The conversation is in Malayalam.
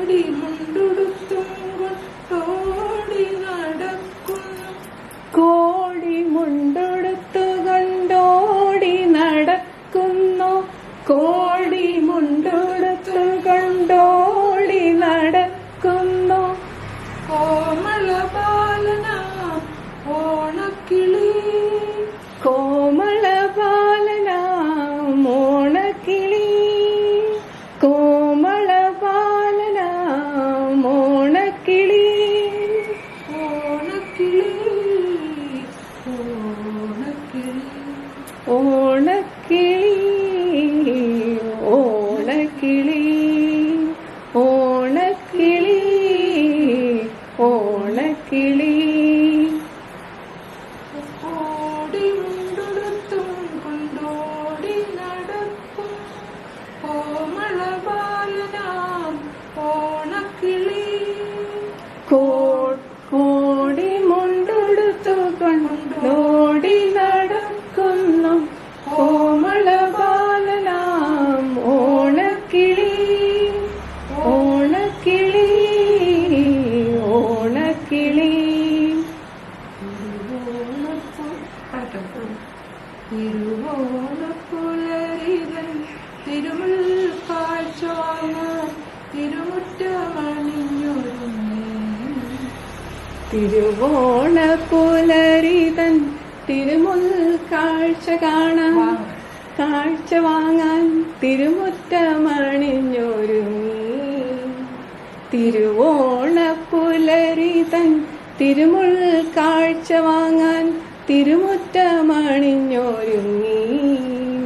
കോടിമുണ്ടൊടുത്തുകൊണ്ടോടി നടക്കുന്നു കോടിമുണ്ടൊടുത്തുകൊണ്ടോടി നടക്കുന്നു കോമളബാലനാം ഓണക്കിളി കോമളബാലനാം ഓണക്കിളി കോമളബാലനാം ഓണക്കിളി ഓണക്കിളി ഓണക്കിളി ഓണക്കിളി ഓണക്കിളി ഓണക്കിളി കോടിമുണ്ടൊടുത്തും കൊണ്ടോടി നടക്കും കോമളബാലനാം ഓണക്കിളി കോടിമുണ്ടൊടുത്തുകൊണ്ടോടി നടക്കുന്നു കോമളബാലനാം ഓണക്കിളി ഓണക്കിളി ഓണക്കിളി തിരുവോണപ്പുലരിതൻ തിരുമുൽ കാഴ്ച വാങ്ങാൻ തിരുമുറ്റമണിഞ്ഞൊരുങ്ങി തിരുവോണപ്പുലരിതൻ തിരുമുൽ കാഴ്ച കാണാൻ കാഴ്ച വാങ്ങാൻ തിരുമുറ്റമണിഞ്ഞൊരുങ്ങി തിരുവോണപ്പുലരിതൻ തിരുമുൽ കാഴ്ച വാങ്ങാൻ തിരുമുറ്റമണിഞ്ഞൊരുങ്ങി